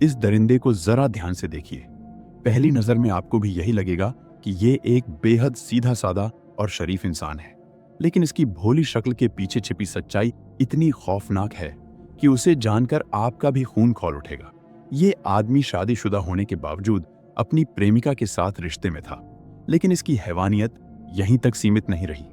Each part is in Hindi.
इस दरिंदे को जरा ध्यान से देखिए। पहली नजर में आपको भी यही लगेगा कि ये एक बेहद सीधा साधा और शरीफ इंसान है, लेकिन इसकी भोली शक्ल के पीछे छिपी सच्चाई इतनी खौफनाक है कि उसे जानकर आपका भी खून खौल उठेगा। ये आदमी शादीशुदा होने के बावजूद अपनी प्रेमिका के साथ रिश्ते में था, लेकिन इसकी हैवानियत यहीं तक सीमित नहीं रही।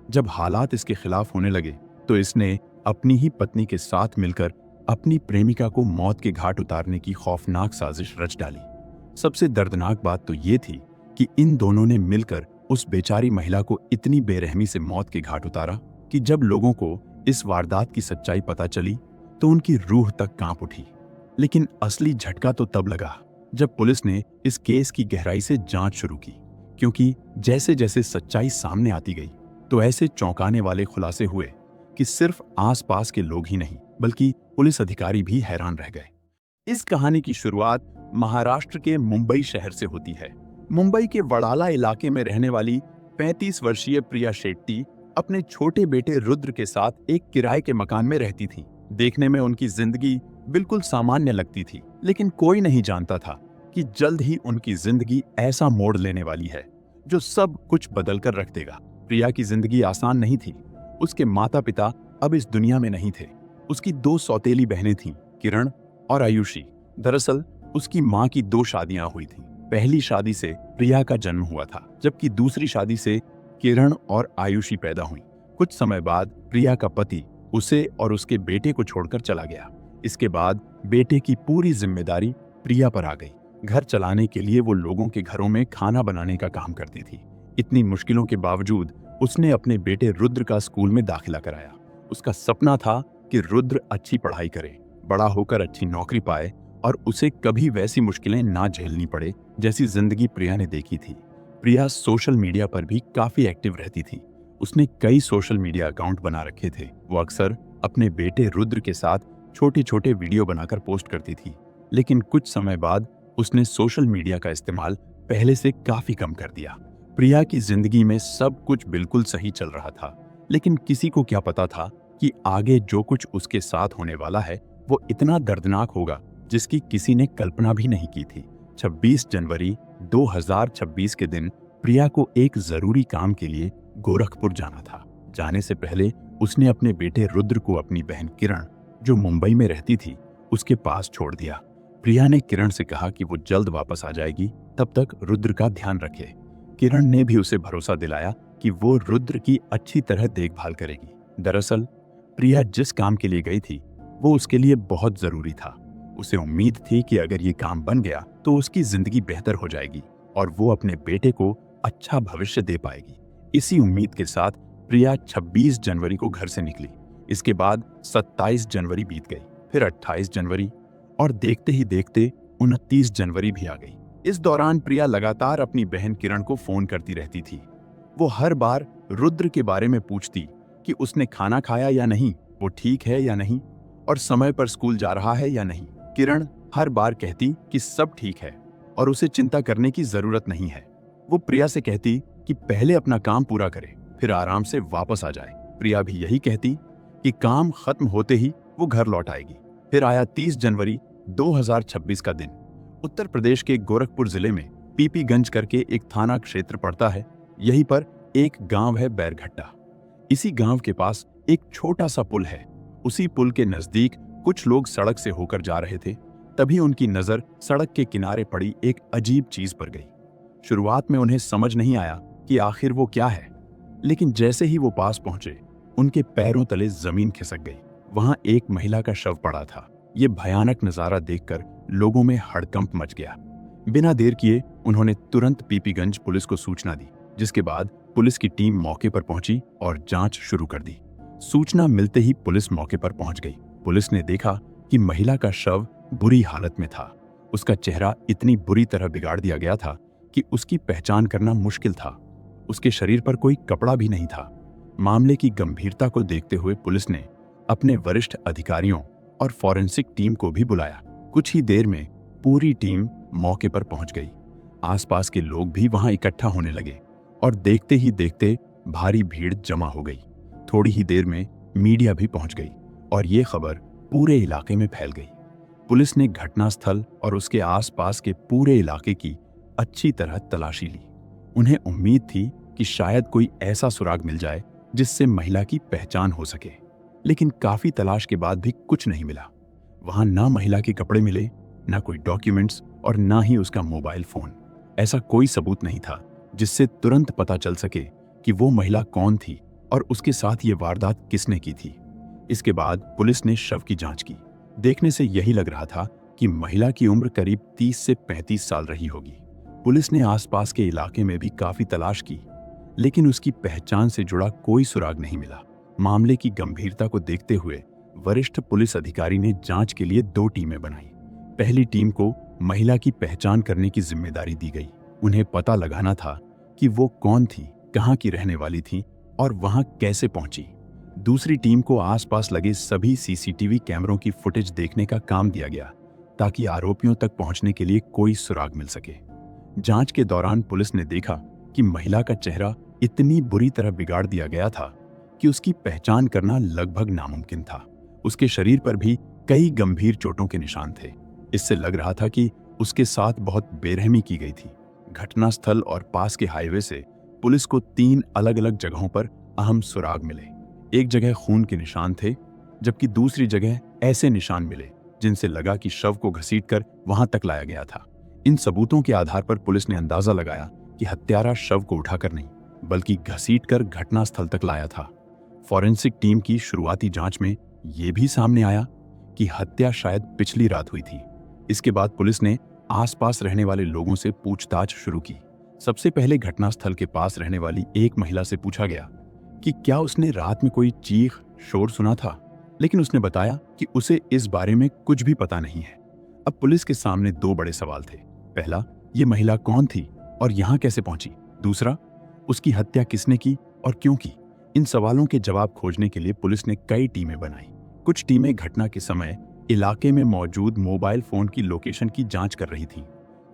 जब हालात इसके खिलाफ होने लगे तो इसने अपनी ही पत्नी के साथ मिलकर अपनी प्रेमिका को मौत के घाट उतारने की खौफनाक साजिश रच डाली। सबसे दर्दनाक बात तो ये थी कि इन दोनों ने मिलकर उस बेचारी महिला को इतनी बेरहमी से मौत के घाट उतारा कि जब लोगों को इस वारदात की सच्चाई पता चली तो उनकी रूह तक कांप उठी। लेकिन असली झटका तो तब लगा जब पुलिस ने इस केस की गहराई से जांच शुरू की, क्योंकि जैसे जैसे सच्चाई सामने आती गई तो ऐसे चौंकाने वाले खुलासे हुए कि सिर्फ आसपास के लोग ही नहीं बल्कि पुलिस अधिकारी भी हैरान रह गए। इस कहानी की शुरुआत महाराष्ट्र के मुंबई शहर से होती है। मुंबई के वडाला इलाके में रहने वाली 35 वर्षीय प्रिया शेट्टी अपने छोटे बेटे रुद्र के साथ एक किराए के मकान में रहती थी। देखने में उनकी जिंदगी बिल्कुल सामान्य लगती थी, लेकिन कोई नहीं जानता था कि जल्द ही उनकी जिंदगी ऐसा मोड़ लेने वाली है जो सब कुछ बदल कर रख देगा। प्रिया की जिंदगी आसान नहीं थी। उसके माता पिता अब इस दुनिया में नहीं थे। उसकी 2 सौतेली बहनें थीं, किरण और आयुषी। दरअसल उसकी माँ की 2 शादियां हुई थीं। पहली शादी से प्रिया का जन्म हुआ था, जबकि दूसरी शादी से किरण और आयुषी पैदा हुई। कुछ समय बाद प्रिया का पति उसे और उसके बेटे को छोड़कर चला गया। इसके बाद बेटे की पूरी जिम्मेदारी प्रिया पर आ गई। घर चलाने के लिए वो लोगों के घरों में खाना बनाने का काम करती थी। इतनी मुश्किलों के बावजूद उसने अपने बेटे रुद्र का स्कूल में दाखिला कराया। उसका सपना था कि रुद्र अच्छी पढ़ाई करे, बड़ा होकर अच्छी नौकरी पाए और उसे कभी वैसी मुश्किलें ना झेलनी पड़े जैसी जिंदगी प्रिया ने देखी थी। प्रिया सोशल मीडिया पर भी काफी एक्टिव रहती थी। उसने कई सोशल मीडिया अकाउंट बना रखे थे। वो अक्सर अपने बेटे रुद्र के साथ छोटे छोटे वीडियो बनाकर पोस्ट करती थी। लेकिन कुछ समय बाद उसने सोशल मीडिया का इस्तेमाल पहले से काफी कम कर दिया। प्रिया की जिंदगी में सब कुछ बिल्कुल सही चल रहा था, लेकिन किसी को क्या पता था कि आगे जो कुछ उसके साथ होने वाला है वो इतना दर्दनाक होगा जिसकी किसी ने कल्पना भी नहीं की थी। 26 जनवरी 2026 के दिन प्रिया को एक जरूरी काम के लिए गोरखपुर जाना था। जाने से पहले उसने अपने बेटे रुद्र को अपनी बहन किरण, जो मुंबई में रहती थी, उसके पास छोड़ दिया। प्रिया ने किरण से कहा कि वो जल्द वापस आ जाएगी, तब तक रुद्र का ध्यान रखे। किरण ने भी उसे भरोसा दिलाया कि वो रुद्र की अच्छी तरह देखभाल करेगी। दरअसल प्रिया जिस काम के लिए गई थी वो उसके लिए बहुत जरूरी था। उसे उम्मीद थी कि अगर ये काम बन गया तो उसकी जिंदगी बेहतर हो जाएगी और वो अपने बेटे को अच्छा भविष्य दे पाएगी। इसी उम्मीद के साथ प्रिया 26 जनवरी को घर से निकली। इसके बाद 27 जनवरी बीत गई, फिर 28 जनवरी और देखते ही देखते 29 जनवरी भी आ गई। इस दौरान प्रिया लगातार अपनी बहन किरण को फोन करती रहती थी। वो हर बार रुद्र के बारे में पूछती कि उसने खाना खाया या नहीं, वो ठीक है या नहीं और समय पर स्कूल जा रहा है या नहीं। किरण हर बार कहती कि सब ठीक है और उसे चिंता करने की जरूरत नहीं है। वो प्रिया से कहती कि पहले अपना काम पूरा करे, फिर आराम से वापस आ जाए। प्रिया भी यही कहती कि काम खत्म होते ही वो घर लौट आएगी। फिर आया 30 जनवरी 2026 का दिन। उत्तर प्रदेश के गोरखपुर जिले में पीपीगंज करके एक थाना क्षेत्र पड़ता है। यहीं पर एक गांव है बैरघट्टा। इसी गांव के पास एक छोटा सा पुल है। उसी पुल के नजदीक कुछ लोग सड़क से होकर जा रहे थे। तभी उनकी नजर सड़क के किनारे पड़ी एक अजीब चीज पर गई। शुरुआत में उन्हें समझ नहीं आया कि आखिर वो क्या है, लेकिन जैसे ही वो पास पहुंचे उनके पैरों तले जमीन खिसक गई। वहां एक महिला का शव पड़ा था। ये भयानक नजारा देखकर लोगों में हड़कंप मच गया। बिना देर किए उन्होंने तुरंत पीपीगंज पुलिस को सूचना दी, जिसके बाद पुलिस की टीम मौके पर पहुंची और जांच शुरू कर दी। सूचना मिलते ही पुलिस मौके पर पहुंच गई। पुलिस ने देखा कि महिला का शव बुरी हालत में था। उसका चेहरा इतनी बुरी तरह बिगाड़ दिया गया था कि उसकी पहचान करना मुश्किल था। उसके शरीर पर कोई कपड़ा भी नहीं था। मामले की गंभीरता को देखते हुए पुलिस ने अपने वरिष्ठ अधिकारियों और फॉरेंसिक टीम को भी बुलाया। कुछ ही देर में पूरी टीम मौके पर पहुंच गई। आसपास के लोग भी वहां इकट्ठा होने लगे और देखते ही देखते भारी भीड़ जमा हो गई। थोड़ी ही देर में मीडिया भी पहुंच गई और ये खबर पूरे इलाके में फैल गई। पुलिस ने घटनास्थल और उसके आसपास के पूरे इलाके की अच्छी तरह तलाशी ली। उन्हें उम्मीद थी कि शायद कोई ऐसा सुराग मिल जाए जिससे महिला की पहचान हो सके, लेकिन काफी तलाश के बाद भी कुछ नहीं मिला। वहां ना महिला के कपड़े मिले, ना कोई डॉक्यूमेंट्स और ना ही उसका मोबाइल फोन। ऐसा कोई सबूत नहीं था जिससे तुरंत पता चल सके कि वो महिला कौन थी और उसके साथ ये वारदात किसने की थी। इसके बाद पुलिस ने शव की जांच की। देखने से यही लग रहा था कि महिला की उम्र करीब 30 से 35 साल रही होगी। पुलिस ने आसपास के इलाके में भी काफी तलाश की, लेकिन उसकी पहचान से जुड़ा कोई सुराग नहीं मिला। मामले की गंभीरता को देखते हुए वरिष्ठ पुलिस अधिकारी ने जांच के लिए 2 टीमें बनाई। पहली टीम को महिला की पहचान करने की जिम्मेदारी दी गई। उन्हें पता लगाना था कि वो कौन थी, कहाँ की रहने वाली थी और वहां कैसे पहुंची। दूसरी टीम को आसपास लगे सभी सीसीटीवी कैमरों की फुटेज देखने का काम दिया गया ताकि आरोपियों तक पहुंचने के लिए कोई सुराग मिल सके। जांच के दौरान पुलिस ने देखा कि महिला का चेहरा इतनी बुरी तरह बिगाड़ दिया गया था कि उसकी पहचान करना लगभग नामुमकिन था। उसके शरीर पर भी कई गंभीर चोटों के निशान थे। इससे लग रहा था कि उसके साथ बहुत बेरहमी की गई थी। घटनास्थल और पास के हाईवे से पुलिस को 3 अलग-अलग जगहों पर अहम सुराग मिले। एक जगह खून के निशान थे, जबकि दूसरी जगह ऐसे निशान मिले जिनसे लगा कि शव को घसीटकर वहां तक लाया गया था। इन सबूतों के आधार पर पुलिस ने अंदाजा लगाया कि हत्यारा शव को उठाकर नहीं, बल्कि घसीटकर घटनास्थल तक लाया था। फॉरेंसिक टीम की शुरुआती जांच में यह भी सामने आया कि हत्या शायद पिछली रात हुई थी। इसके बाद पुलिस ने आसपास रहने वाले लोगों से पूछताछ शुरू की। सबसे पहले घटनास्थल के पास रहने वाली एक महिला से पूछा गया कि क्या उसने रात में कोई चीख शोर सुना था, लेकिन उसने बताया कि उसे इस बारे में कुछ भी पता नहीं है। अब पुलिस के सामने 2 बड़े सवाल थे। पहला, ये महिला कौन थी और यहाँ कैसे पहुंची? दूसरा, उसकी हत्या किसने की और क्यों की? इन सवालों के जवाब खोजने के लिए पुलिस ने कई टीमें बनाई। कुछ टीमें घटना के समय इलाके में मौजूद मोबाइल फोन की लोकेशन की जांच कर रही थीं।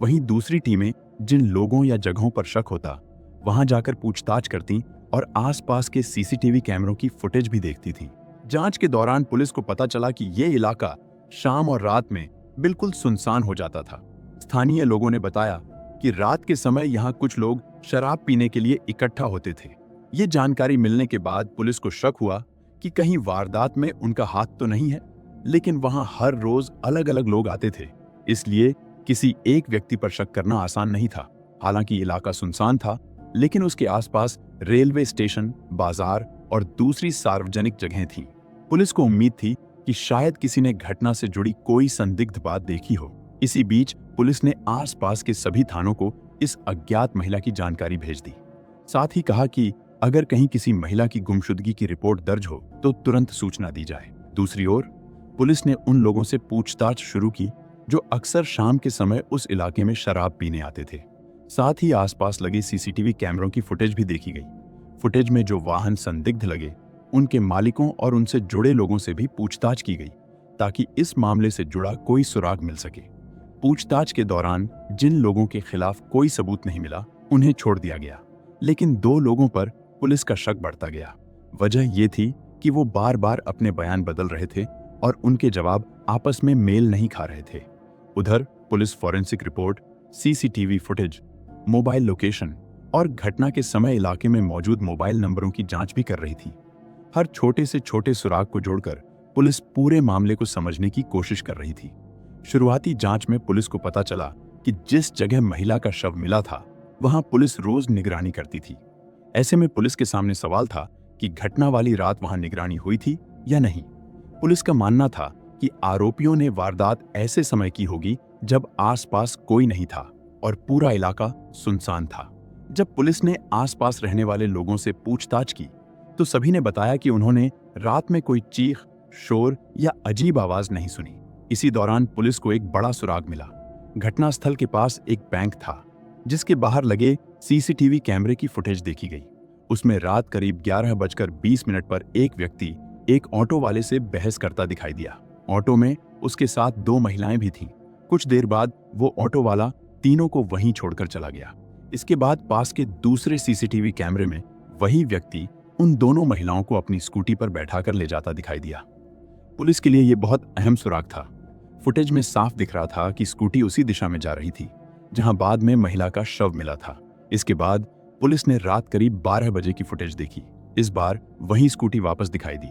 वहीं दूसरी टीमें जिन लोगों या जगहों पर शक होता, वहां जाकर पूछताछ करती और आसपास के सीसीटीवी कैमरों की फुटेज भी देखती थीं। जांच के दौरान पुलिस को पता चला कि ये इलाका शाम और रात में बिल्कुल सुनसान हो जाता था। स्थानीय लोगों ने बताया कि रात के समय यहाँ कुछ लोग शराब पीने के लिए इकट्ठा होते थे। ये जानकारी मिलने के बाद पुलिस को शक हुआ कि कहीं वारदात में उनका हाथ तो नहीं है, लेकिन वहां हर रोज अलग अलग लोग आते थे, इसलिए किसी एक व्यक्ति पर शक करना आसान नहीं था। हालांकि इलाका सुनसान था, लेकिन उसके आसपास रेलवे स्टेशन, बाजार और दूसरी सार्वजनिक जगहें थीं। पुलिस को उम्मीद थी कि शायद किसी ने घटना से जुड़ी कोई संदिग्ध बात देखी हो। इसी बीच पुलिस ने आसपास के सभी थानों को इस अज्ञात महिला की जानकारी भेज दी। साथ ही कहा कि अगर कहीं किसी महिला की गुमशुदगी की रिपोर्ट दर्ज हो तो तुरंत सूचना दी जाए। दूसरी ओर पुलिस ने उन लोगों से पूछताछ शुरू की जो अक्सर शाम के समय उस इलाके में शराब पीने आते थे। साथ ही आसपास लगे सीसीटीवी कैमरों की फुटेज भी देखी गई। फुटेज में जो वाहन संदिग्ध लगे, उनके मालिकों और उनसे जुड़े लोगों से भी पूछताछ की गई ताकि इस मामले से जुड़ा कोई सुराग मिल सके। पूछताछ के दौरान जिन लोगों के खिलाफ कोई सबूत नहीं मिला, उन्हें छोड़ दिया गया, लेकिन 2 लोगों पर पुलिस का शक बढ़ता गया। वजह ये थी कि वो बार-बार अपने बयान बदल रहे थे और उनके जवाब आपस में मेल नहीं खा रहे थे। उधर police forensic report, CCTV footage, mobile location और घटना के समय इलाके में मौजूद मोबाइल नंबरों की जांच भी कर रही थी। हर छोटे से छोटे सुराग को जोड़कर पुलिस पूरे मामले को समझने की कोशिश कर रही थी। शुरुआती जांच में पुलिस को पता चला कि जिस जगह महिला का शव मिला था, वहां पुलिस रोज निगरानी करती थी। ऐसे में पुलिस के सामने सवाल था कि घटना वाली रात वहां निगरानी हुई थी या नहीं। पुलिस का मानना था कि आरोपियों ने वारदात ऐसे समय की होगी जब आसपास कोई नहीं था और पूरा इलाका सुनसान था। जब पुलिस ने आसपास रहने वाले लोगों से पूछताछ की तो सभी ने बताया कि उन्होंने रात में कोई चीख, शोर या अजीब आवाज नहीं सुनी। इसी दौरान पुलिस को एक बड़ा सुराग मिला। घटनास्थल के पास एक बैंक था, जिसके बाहर लगे सीसीटीवी कैमरे की फुटेज देखी गई। उसमें रात करीब 11:20 पर एक व्यक्ति एक ऑटो वाले से बहस करता दिखाई दिया। ऑटो में उसके साथ 2 महिलाएं भी थीं। कुछ देर बाद वो ऑटो वाला तीनों को वहीं छोड़कर चला गया। इसके बाद पास के दूसरे सीसीटीवी कैमरे में वही व्यक्ति उन दोनों महिलाओं को अपनी स्कूटी पर बैठाकर ले जाता दिखाई दिया। पुलिस के लिए यह बहुत अहम सुराग था। फुटेज में साफ दिख रहा था कि स्कूटी उसी दिशा में जा रही थी जहां बाद में महिला का शव मिला था। इसके बाद पुलिस ने रात करीब 12 बजे की फुटेज देखी। इस बार वही स्कूटी वापस दिखाई दी,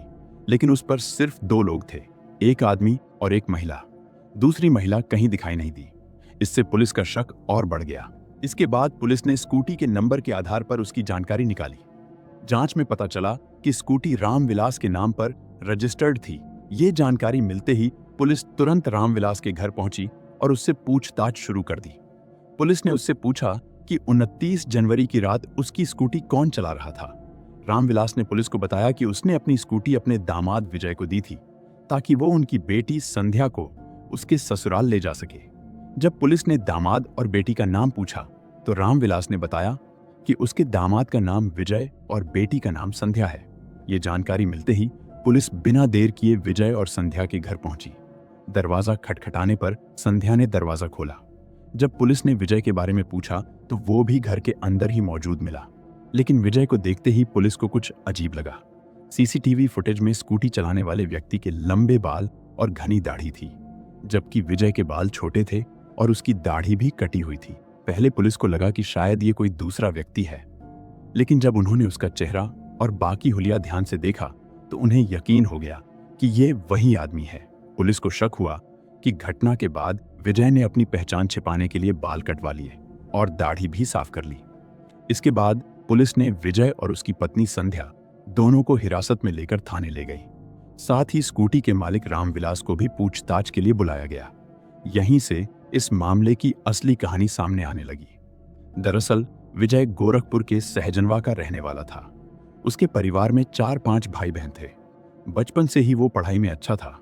लेकिन उस पर सिर्फ 2 लोग थे, एक आदमी और एक महिला। दूसरी महिला कहीं दिखाई नहीं दी। इससे पुलिस का शक और बढ़ गया। इसके बाद पुलिस ने स्कूटी के नंबर के आधार पर उसकी जानकारी निकाली। जांच में पता चला कि स्कूटी रामविलास के नाम पर रजिस्टर्ड थी। ये जानकारी मिलते ही पुलिस तुरंत रामविलास के घर पहुंची और उससे पूछताछ शुरू कर दी। पुलिस ने उससे पूछा कि 29 जनवरी की रात उसकी स्कूटी कौन चला रहा था। रामविलास ने पुलिस को बताया कि उसने अपनी स्कूटी अपने दामाद विजय को दी थी ताकि वो उनकी बेटी संध्या को उसके ससुराल ले जा सके। जब पुलिस ने दामाद और बेटी का नाम पूछा तो रामविलास ने बताया कि उसके दामाद का नाम विजय और बेटी का नाम संध्या है। ये जानकारी मिलते ही पुलिस बिना देर किए विजय और संध्या के घर पहुंची। दरवाजा खटखटाने पर संध्या ने दरवाजा खोला। जब पुलिस ने विजय के बारे में पूछा तो वो भी घर के अंदर ही मौजूद मिला, लेकिन विजय को देखते ही पुलिस को कुछ अजीब लगा। सीसीटीवी फुटेज में स्कूटी चलाने वाले व्यक्ति के लंबे बाल और घनी दाढ़ी थी, जबकि विजय के बाल छोटे थे और उसकी दाढ़ी भी कटी हुई थी। पहले पुलिस को लगा कि शायद ये कोई दूसरा व्यक्ति है, लेकिन जब उन्होंने उसका चेहरा और बाकी हुलिया ध्यान से देखा तो उन्हें यकीन हो गया कि ये वही आदमी है। पुलिस को शक हुआ कि घटना के बाद विजय ने अपनी पहचान छिपाने के लिए बाल कटवा लिए और दाढ़ी भी साफ कर ली। इसके बाद पुलिस ने विजय और उसकी पत्नी संध्या दोनों को हिरासत में लेकर थाने ले गई। साथ ही स्कूटी के मालिक रामविलास को भी पूछताछ के लिए बुलाया गया। यहीं से इस मामले की असली कहानी सामने आने लगी। दरअसल विजय गोरखपुर के सहजनवा का रहने वाला था। उसके परिवार में 4-5 भाई बहन थे। बचपन से ही वो पढ़ाई में अच्छा था,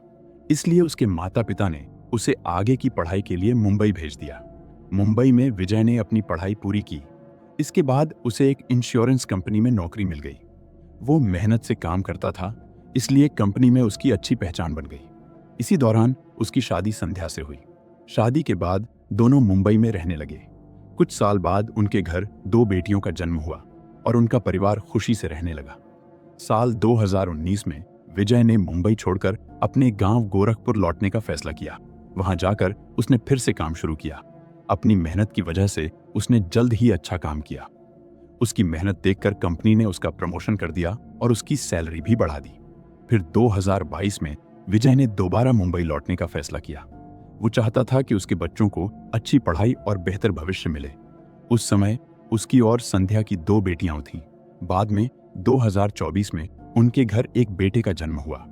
इसलिए उसके माता पिता ने उसे आगे की पढ़ाई के लिए मुंबई भेज दिया। मुंबई में विजय ने अपनी पढ़ाई पूरी की। इसके बाद उसे एक इंश्योरेंस कंपनी में नौकरी मिल गई। वो मेहनत से काम करता था, इसलिए कंपनी में उसकी अच्छी पहचान बन गई। इसी दौरान उसकी शादी संध्या से हुई। शादी के बाद दोनों मुंबई में रहने लगे। कुछ साल बाद उनके घर 2 बेटियों का जन्म हुआ और उनका परिवार खुशी से रहने लगा। साल 2019 में विजय ने मुंबई छोड़कर अपने गांव गोरखपुर लौटने का फैसला किया। वहां जाकर उसने फिर से काम शुरू किया। अपनी मेहनत की वजह से उसने जल्द ही अच्छा काम किया। उसकी मेहनत देखकर कंपनी ने उसका प्रमोशन कर दिया और उसकी सैलरी भी बढ़ा दी। फिर 2022 में विजय ने दोबारा मुंबई लौटने का फैसला किया। वो चाहता था कि उसके बच्चों को अच्छी पढ़ाई और बेहतर भविष्य मिले। उस समय उसकी और संध्या की 2 बेटियां थीं। बाद में 2024 में उनके घर एक बेटे का जन्म हुआ।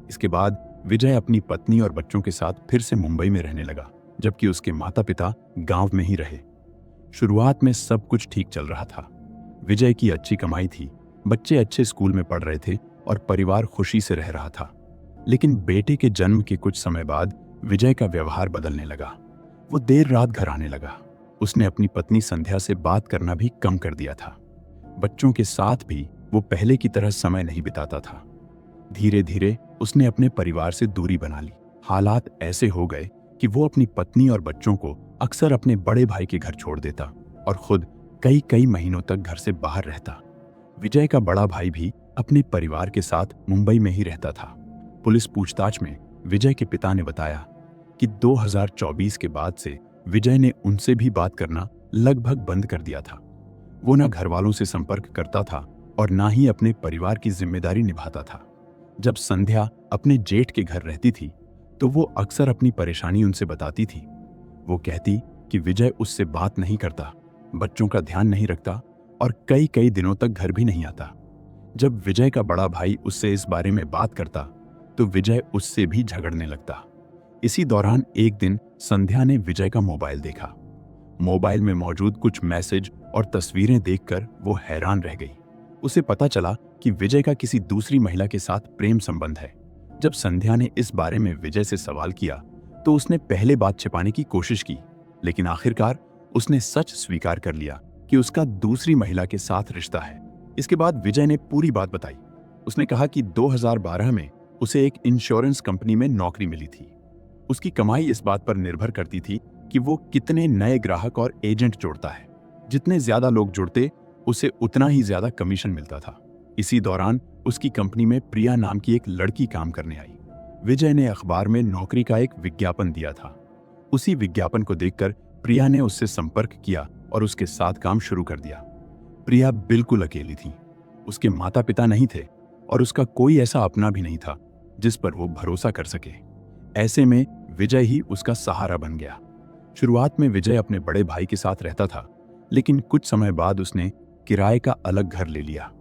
इसके बाद विजय अपनी पत्नी और बच्चों के साथ फिर से मुंबई में रहने लगा, जबकि उसके माता पिता गांव में ही रहे। शुरुआत में सब कुछ ठीक चल रहा था। विजय की अच्छी कमाई थी, बच्चे अच्छे स्कूल में पढ़ रहे थे और परिवार खुशी से रह रहा था। लेकिन बेटे के जन्म के कुछ समय बाद विजय का व्यवहार बदलने लगा। वो देर रात घर आने लगा। उसने अपनी पत्नी संध्या से बात करना भी कम कर दिया था। बच्चों के साथ भी वो पहले की तरह समय नहीं बिताता था। धीरे धीरे उसने अपने परिवार से दूरी बना ली। हालात ऐसे हो गए कि वो अपनी पत्नी और बच्चों को अक्सर अपने बड़े भाई के घर छोड़ देता और खुद कई कई महीनों तक घर से बाहर रहता। विजय का बड़ा भाई भी अपने परिवार के साथ मुंबई में ही रहता था। पुलिस पूछताछ में विजय के पिता ने बताया कि 2024 के बाद से विजय ने उनसे भी बात करना लगभग बंद कर दिया था। वो न घर वालों से संपर्क करता था और ना ही अपने परिवार की जिम्मेदारी निभाता था। जब संध्या अपने जेठ के घर रहती थी तो वो अक्सर अपनी परेशानी उनसे बताती थी। वो कहती कि विजय उससे बात नहीं करता, बच्चों का ध्यान नहीं रखता और कई कई दिनों तक घर भी नहीं आता। जब विजय का बड़ा भाई उससे इस बारे में बात करता तो विजय उससे भी झगड़ने लगता। इसी दौरान एक दिन संध्या ने विजय का मोबाइल देखा। मोबाइल में मौजूद कुछ मैसेज और तस्वीरें देखकर वो हैरान रह गई। उसे पता चला कि विजय का किसी दूसरी महिला के साथ प्रेम संबंध है। जब संध्या ने इस बारे में विजय से सवाल किया तो उसने पहले बात छिपाने की कोशिश की, लेकिन आखिरकार उसने सच स्वीकार कर लिया कि उसका दूसरी महिला के साथ रिश्ता है। इसके बाद विजय ने पूरी बात बताई। उसने कहा कि 2012 में उसे एक इंश्योरेंस कंपनी में नौकरी मिली थी। उसकी कमाई इस बात पर निर्भर करती थी कि वो कितने नए ग्राहक और एजेंट जोड़ता है। जितने ज्यादा लोग जुड़ते उसे उतना ही ज्यादा कमीशन मिलता था। इसी दौरान उसकी कंपनी में प्रिया नाम की एक लड़की काम करने आई। विजय ने अखबार में नौकरी का एक विज्ञापन दिया था। उसी विज्ञापन को देखकर प्रिया ने उससे संपर्क किया और उसके साथ काम शुरू कर दिया। प्रिया बिल्कुल अकेली थी। उसके माता पिता नहीं थे और उसका कोई ऐसा अपना भी नहीं था जिस पर वो भरोसा कर सके। ऐसे में विजय ही उसका सहारा बन गया। शुरुआत में विजय अपने बड़े भाई के साथ रहता था, लेकिन कुछ समय बाद उसने किराए का अलग घर ले लिया।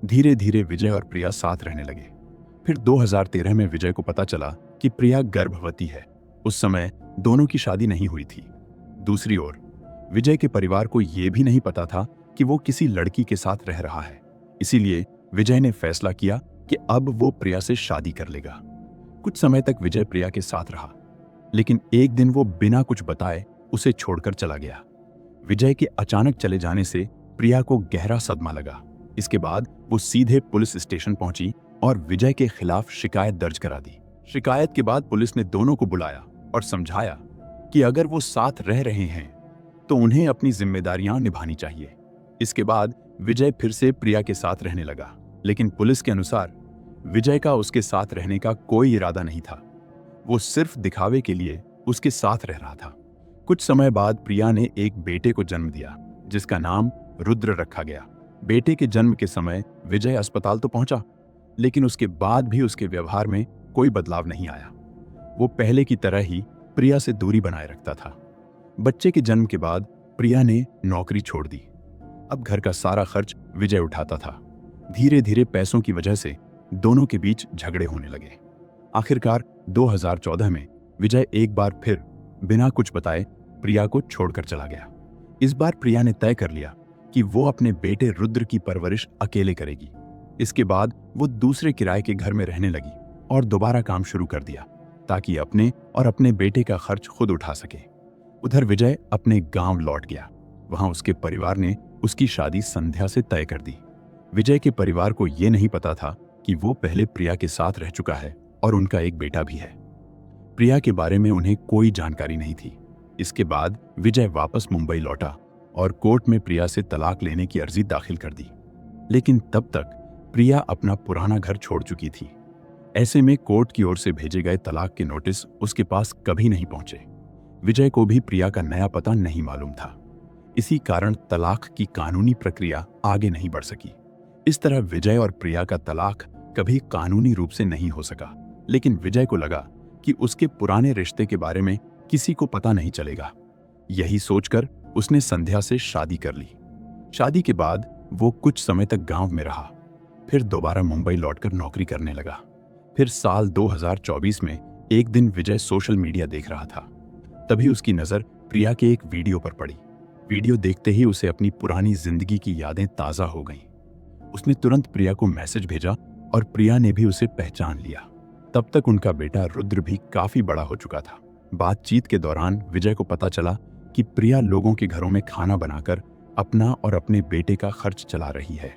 धीरे धीरे विजय और प्रिया साथ रहने लगे। फिर 2013 में विजय को पता चला कि प्रिया गर्भवती है। उस समय दोनों की शादी नहीं हुई थी। दूसरी ओर विजय के परिवार को यह भी नहीं पता था कि वो किसी लड़की के साथ रह रहा है। इसीलिए विजय ने फैसला किया कि अब वो प्रिया से शादी कर लेगा। कुछ समय तक विजय प्रिया के साथ रहा, लेकिन एक दिन वो बिना कुछ बताए उसे छोड़कर चला गया। विजय के अचानक चले जाने से प्रिया को गहरा सदमा लगा। इसके बाद वो सीधे पुलिस स्टेशन पहुंची और विजय के खिलाफ शिकायत दर्ज करा दी। शिकायत के बाद पुलिस ने दोनों को बुलाया और समझाया कि अगर वो साथ रह रहे हैं तो उन्हें अपनी जिम्मेदारियां निभानी चाहिए। इसके बाद विजय फिर से प्रिया के साथ रहने लगा, लेकिन पुलिस के अनुसार विजय का उसके साथ रहने का कोई इरादा नहीं था। वो सिर्फ दिखावे के लिए उसके साथ रह रहा था। कुछ समय बाद प्रिया ने एक बेटे को जन्म दिया, जिसका नाम रुद्र रखा गया। बेटे के जन्म के समय विजय अस्पताल तो पहुंचा, लेकिन उसके बाद भी उसके व्यवहार में कोई बदलाव नहीं आया। वो पहले की तरह ही प्रिया से दूरी बनाए रखता था। बच्चे के जन्म के बाद प्रिया ने नौकरी छोड़ दी। अब घर का सारा खर्च विजय उठाता था। धीरे धीरे पैसों की वजह से दोनों के बीच झगड़े होने लगे। आखिरकार 2014 में विजय एक बार फिर बिना कुछ बताए प्रिया को छोड़कर चला गया। इस बार प्रिया ने तय कर लिया कि वो अपने बेटे रुद्र की परवरिश अकेले करेगी। इसके बाद वो दूसरे किराए के घर में रहने लगी और दोबारा काम शुरू कर दिया, ताकि अपने और अपने बेटे का खर्च खुद उठा सके। उधर विजय अपने गांव लौट गया। वहां उसके परिवार ने उसकी शादी संध्या से तय कर दी। विजय के परिवार को यह नहीं पता था कि वो पहले प्रिया के साथ रह चुका है और उनका एक बेटा भी है। प्रिया के बारे में उन्हें कोई जानकारी नहीं थी। इसके बाद विजय वापस मुंबई लौटा और कोर्ट में प्रिया से तलाक लेने की अर्जी दाखिल कर दी। लेकिन तब तक प्रिया अपना पुराना घर छोड़ चुकी थी। ऐसे में कोर्ट की ओर से भेजे गए तलाक के नोटिस उसके पास कभी नहीं पहुंचे। विजय को भी प्रिया का नया पता नहीं मालूम था। इसी कारण तलाक की कानूनी प्रक्रिया आगे नहीं बढ़ सकी। इस तरह विजय और प्रिया का तलाक कभी कानूनी रूप से नहीं हो सका। लेकिन विजय को लगा कि उसके पुराने रिश्ते के बारे में किसी को पता नहीं चलेगा। यही सोचकर उसने संध्या से शादी कर ली। शादी के बाद वो कुछ समय तक गांव में रहा, फिर दोबारा मुंबई लौटकर नौकरी करने लगा। फिर साल 2024 में एक दिन विजय सोशल मीडिया देख रहा था। तभी उसकी नजर प्रिया के एक वीडियो पर पड़ी। वीडियो देखते ही उसे अपनी पुरानी जिंदगी की यादें ताजा हो गईं। उसने तुरंत प्रिया को मैसेज भेजा और प्रिया ने भी उसे पहचान लिया। तब तक उनका बेटा रुद्र भी काफी बड़ा हो चुका था। बातचीत के दौरान विजय को पता चला कि प्रिया लोगों के घरों में खाना बनाकर अपना और अपने बेटे का खर्च चला रही है।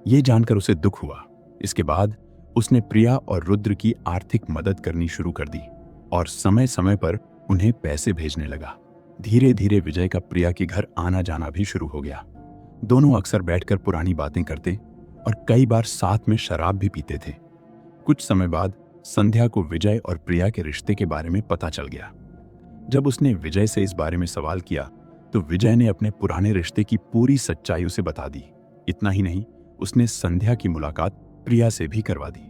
ये जानकर उसे दुख हुआ। इसके बाद उसने प्रिया और रुद्र की आर्थिक मदद करनी शुरू कर दी और समय समय पर उन्हें पैसे भेजने लगा। धीरे धीरे विजय का प्रिया के घर आना जाना भी शुरू हो गया। दोनों अक्सर बैठकर पुरानी बातें करते और कई बार साथ में शराब भी पीते थे। कुछ समय बाद संध्या को विजय और प्रिया के रिश्ते के बारे में पता चल गया। जब उसने विजय से इस बारे में सवाल किया तो विजय ने अपने पुराने रिश्ते की पूरी सच्चाई उसे बता दी। इतना ही नहीं, उसने संध्या की मुलाकात प्रिया से भी करवा दी।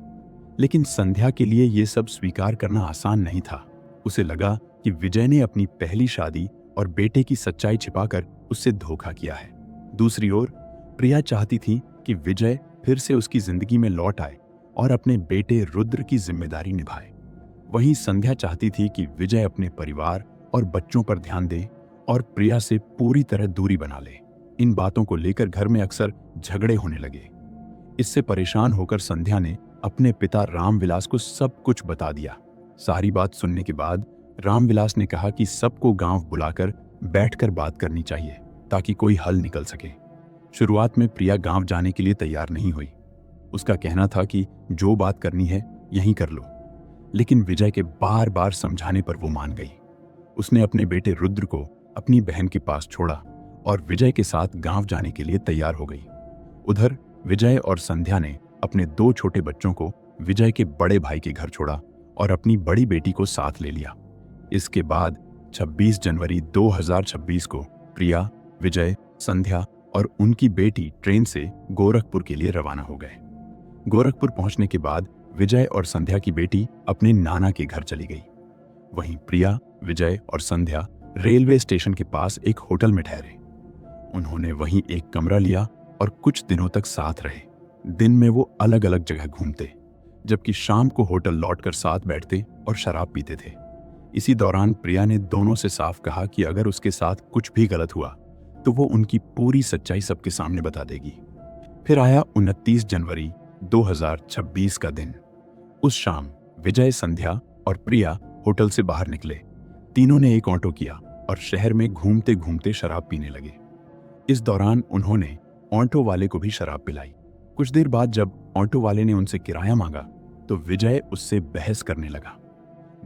लेकिन संध्या के लिए यह सब स्वीकार करना आसान नहीं था। उसे लगा कि विजय ने अपनी पहली शादी और बेटे की सच्चाई छिपाकर उससे धोखा किया है। दूसरी ओर प्रिया चाहती थी कि विजय फिर से उसकी जिंदगी में लौट आए और अपने बेटे रुद्र की जिम्मेदारी निभाए। वहीं संध्या चाहती थी कि विजय अपने परिवार और बच्चों पर ध्यान दे और प्रिया से पूरी तरह दूरी बना ले। इन बातों को लेकर घर में अक्सर झगड़े होने लगे। इससे परेशान होकर संध्या ने अपने पिता रामविलास को सब कुछ बता दिया। सारी बात सुनने के बाद रामविलास ने कहा कि सबको गांव बुलाकर बैठकर बात करनी चाहिए ताकि कोई हल निकल सके। शुरुआत में प्रिया गांव जाने के लिए तैयार नहीं हुई। उसका कहना था कि जो बात करनी है यहीं कर लो। लेकिन विजय के बार बार समझाने पर वो मान गई। उसने अपने बेटे रुद्र को अपनी बहन के पास छोड़ा और विजय के साथ गांव जाने के लिए तैयार हो गई। उधर विजय और संध्या ने अपने 2 छोटे बच्चों को विजय के बड़े भाई के घर छोड़ा और अपनी बड़ी बेटी को साथ ले लिया। इसके बाद 26 जनवरी 2026 को प्रिया, विजय, संध्या और उनकी बेटी ट्रेन से गोरखपुर के लिए रवाना हो गए। गोरखपुर पहुंचने के बाद विजय और संध्या की बेटी अपने नाना के घर चली गई। वहीं प्रिया, विजय और संध्या रेलवे स्टेशन के पास एक होटल में ठहरे। उन्होंने वहीं एक कमरा लिया और कुछ दिनों तक साथ रहे। दिन में वो अलग अलग जगह घूमते, जबकि शाम को होटल लौटकर साथ बैठते और शराब पीते थे। इसी दौरान प्रिया ने दोनों से साफ कहा कि अगर उसके साथ कुछ भी गलत हुआ तो वो उनकी पूरी सच्चाई सबके सामने बता देगी। फिर आया 29 जनवरी 2026 का दिन। उस शाम विजय, संध्या और प्रिया होटल से बाहर निकले। तीनों ने एक ऑटो किया और शहर में घूमते घूमते शराब पीने लगे। इस दौरान उन्होंने ऑटो वाले को भी शराब पिलाई। कुछ देर बाद जब ऑटो वाले ने उनसे किराया मांगा तो विजय उससे बहस करने लगा।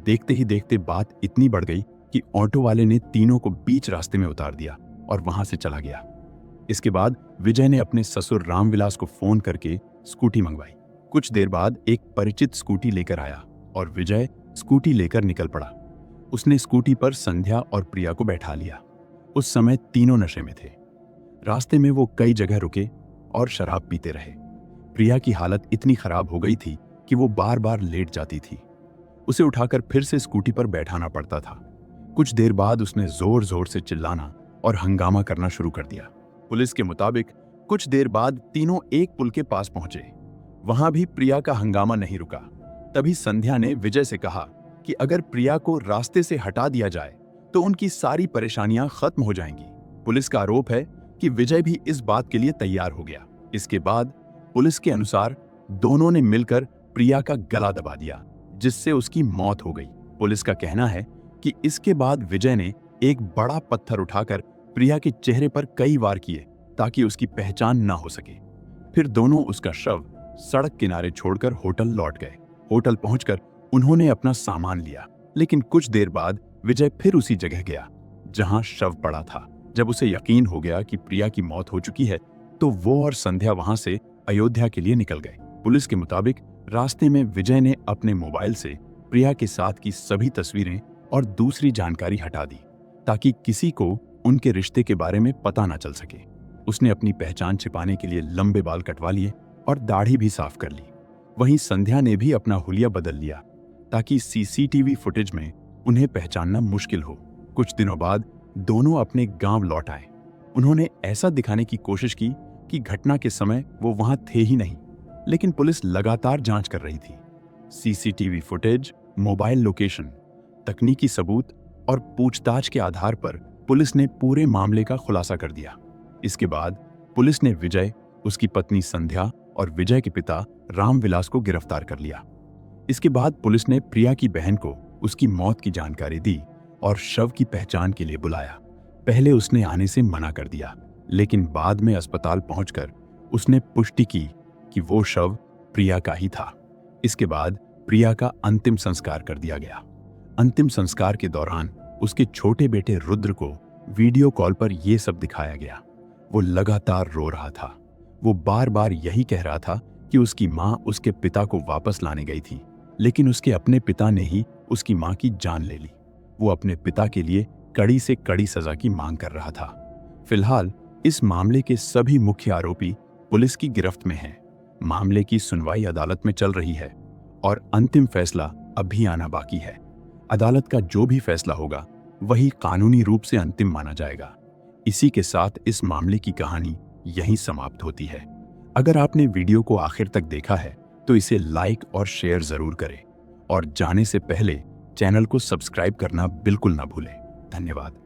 देखते ही देखते बात इतनी बढ़ गई कि ऑटो वाले ने तीनों को बीच रास्ते में उतार दिया और वहां से चला गया। इसके बाद विजय ने अपने ससुर रामविलास को फोन करके स्कूटी मंगवाई। कुछ देर बाद एक परिचित स्कूटी लेकर आया और विजय स्कूटी लेकर निकल पड़ा। उसने स्कूटी पर संध्या और प्रिया को बैठा लिया। उस समय तीनों नशे में थे। रास्ते में वो कई जगह रुके और शराब पीते रहे। प्रिया की हालत इतनी खराब हो गई थी कि वो बार बार लेट जाती थी। उसे उठाकर फिर से स्कूटी पर बैठाना पड़ता था। कुछ देर बाद उसने जोर जोर से चिल्लाना और हंगामा करना शुरू कर दिया। पुलिस के मुताबिक कुछ देर बाद तीनों एक पुल के पास पहुंचे। वहां भी प्रिया का हंगामा नहीं रुका। तभी संध्या ने विजय से कहा कि अगर प्रिया को रास्ते से हटा दिया जाए तो उनकी सारी परेशानियां खत्म हो जाएंगी। पुलिस का आरोप है कि विजय भी इस बात के लिए तैयार हो गया। इसके बाद पुलिस के अनुसार दोनों ने मिलकर प्रिया का गला दबा दिया, जिससे उसकी मौत हो गई। पुलिस का कहना है कि इसके बाद विजय ने एक बड़ा पत्थर उठाकर प्रिया के चेहरे पर कई वार किए ताकि उसकी पहचान ना हो सके। फिर दोनों उसका शव सड़क किनारे छोड़कर होटल लौट गए। होटल पहुंचकर उन्होंने अपना सामान लिया, लेकिन कुछ देर बाद विजय फिर उसी जगह गया जहां शव पड़ा था। जब उसे यकीन हो गया कि प्रिया की मौत हो चुकी है तो वो और संध्या वहां से अयोध्या के लिए निकल गए। पुलिस के मुताबिक रास्ते में विजय ने अपने मोबाइल से प्रिया के साथ की सभी तस्वीरें और दूसरी जानकारी हटा दी ताकि किसी को उनके रिश्ते के बारे में पता ना चल सके। उसने अपनी पहचान छिपाने के लिए लंबे बाल कटवा लिए और दाढ़ी भी साफ कर ली। वहीं संध्या ने भी अपना हुलिया बदल लिया ताकि सीसीटीवी फुटेज में उन्हें पहचानना मुश्किल हो। कुछ दिनों बाद दोनों अपने गांव लौट आए। उन्होंने ऐसा दिखाने की कोशिश की कि घटना के समय वो वहां थे ही नहीं, लेकिन पुलिस लगातार जांच कर रही थी। सीसीटीवी फुटेज, मोबाइल लोकेशन, तकनीकी सबूत और पूछताछ के आधार पर पुलिस ने पूरे मामले का खुलासा कर दिया। इसके बाद पुलिस ने विजय, उसकी पत्नी संध्या और विजय के पिता रामविलास को गिरफ्तार कर लिया। इसके बाद पुलिस ने प्रिया की बहन को उसकी मौत की जानकारी दी और शव की पहचान के लिए बुलाया। पहले उसने आने से मना कर दिया, लेकिन बाद में अस्पताल पहुंचकर उसने पुष्टि की कि वो शव प्रिया का ही था। इसके बाद प्रिया का अंतिम संस्कार कर दिया गया। अंतिम संस्कार के दौरान उसके छोटे बेटे रुद्र को वीडियो कॉल पर यह सब दिखाया गया। वो लगातार रो रहा था। वो बार बार यही कह रहा था कि उसकी मां उसके पिता को वापस लाने गई थी, लेकिन उसके अपने पिता ने ही उसकी मां की जान ले ली। वो अपने पिता के लिए कड़ी से कड़ी सजा की मांग कर रहा था। फिलहाल इस मामले के सभी मुख्य आरोपी पुलिस की गिरफ्त में हैं। मामले की सुनवाई अदालत में चल रही है और अंतिम फैसला अभी आना बाकी है। अदालत का जो भी फैसला होगा वही कानूनी रूप से अंतिम माना जाएगा। इसी के साथ इस मामले की कहानी यहीं समाप्त होती है। अगर आपने वीडियो को आखिर तक देखा है तो इसे लाइक और शेयर जरूर करें और जाने से पहले चैनल को सब्सक्राइब करना बिल्कुल ना भूलें। धन्यवाद।